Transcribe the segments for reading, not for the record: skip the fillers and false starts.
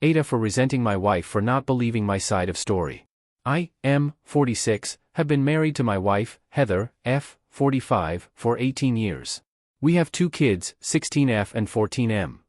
AITA for resenting my wife for not believing my side of story. I, M, 46, have been married to my wife, Heather, F, 45, for 18 years. We have 2 kids, 16F and 14M.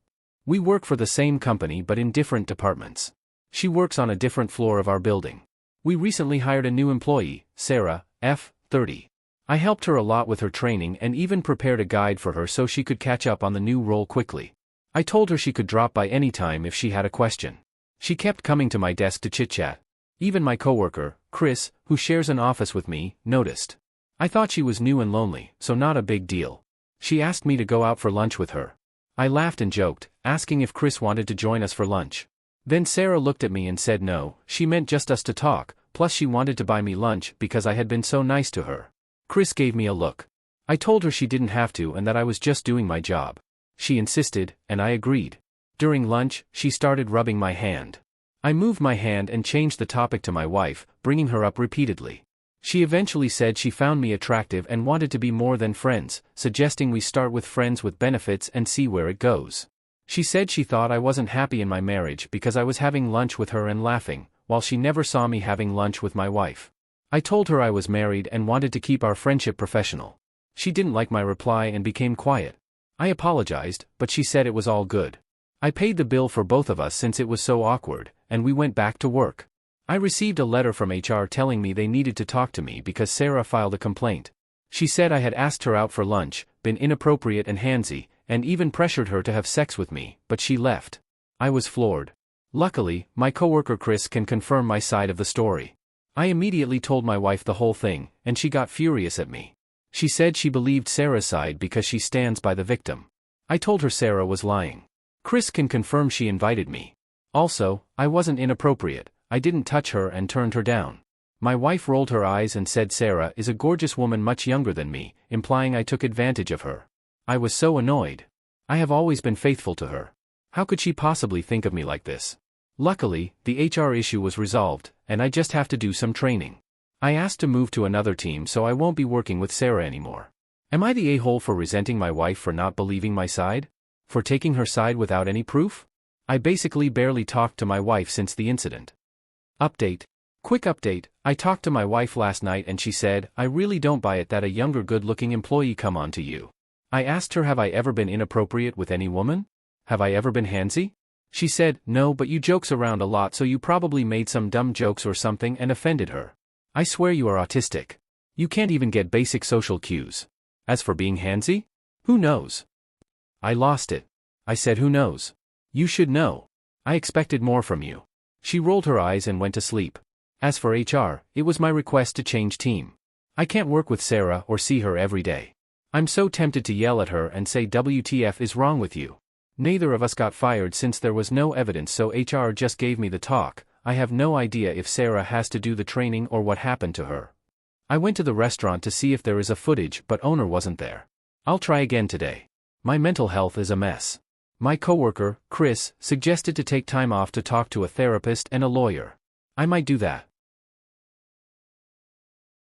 We work for the same company but in different departments. She works on a different floor of our building. We recently hired a new employee, Sarah, F, 30. I helped her a lot with her training and even prepared a guide for her so she could catch up on the new role quickly. I told her she could drop by any time if she had a question. She kept coming to my desk to chit-chat. Even my coworker, Chris, who shares an office with me, noticed. I thought she was new and lonely, so not a big deal. She asked me to go out for lunch with her. I laughed and joked, asking if Chris wanted to join us for lunch. Then Sarah looked at me and said no, she meant just us to talk, plus she wanted to buy me lunch because I had been so nice to her. Chris gave me a look. I told her she didn't have to and that I was just doing my job. She insisted, and I agreed. During lunch, she started rubbing my hand. I moved my hand and changed the topic to my wife, bringing her up repeatedly. She eventually said she found me attractive and wanted to be more than friends, suggesting we start with friends with benefits and see where it goes. She said she thought I wasn't happy in my marriage because I was having lunch with her and laughing, while she never saw me having lunch with my wife. I told her I was married and wanted to keep our friendship professional. She didn't like my reply and became quiet. I apologized, but she said it was all good. I paid the bill for both of us since it was so awkward, and we went back to work. I received a letter from HR telling me they needed to talk to me because Sarah filed a complaint. She said I had asked her out for lunch, been inappropriate and handsy, and even pressured her to have sex with me, but she left. I was floored. Luckily, my coworker Chris can confirm my side of the story. I immediately told my wife the whole thing, and she got furious at me. She said she believed Sarah's side because she stands by the victim. I told her Sarah was lying. Chris can confirm she invited me. Also, I wasn't inappropriate. I didn't touch her and turned her down. My wife rolled her eyes and said Sarah is a gorgeous woman much younger than me, implying I took advantage of her. I was so annoyed. I have always been faithful to her. How could she possibly think of me like this? Luckily, the HR issue was resolved, and I just have to do some training. I asked to move to another team so I won't be working with Sarah anymore. Am I the a-hole for resenting my wife for not believing my side? For taking her side without any proof? I basically barely talked to my wife since the incident. Update. Quick update, I talked to my wife last night and she said, I really don't buy it that a younger good-looking employee come on to you. I asked her have I ever been inappropriate with any woman? Have I ever been handsy? She said, no, but you jokes around a lot so you probably made some dumb jokes or something and offended her. I swear you are autistic. You can't even get basic social cues. As for being handsy? Who knows? I lost it. I said who knows? You should know. I expected more from you. She rolled her eyes and went to sleep. As for HR, it was my request to change team. I can't work with Sarah or see her every day. I'm so tempted to yell at her and say WTF is wrong with you. Neither of us got fired since there was no evidence, so HR just gave me the talk. I have no idea if Sarah has to do the training or what happened to her. I went to the restaurant to see if there is a footage but owner wasn't there. I'll try again today. My mental health is a mess. My coworker, Chris, suggested to take time off to talk to a therapist and a lawyer. I might do that.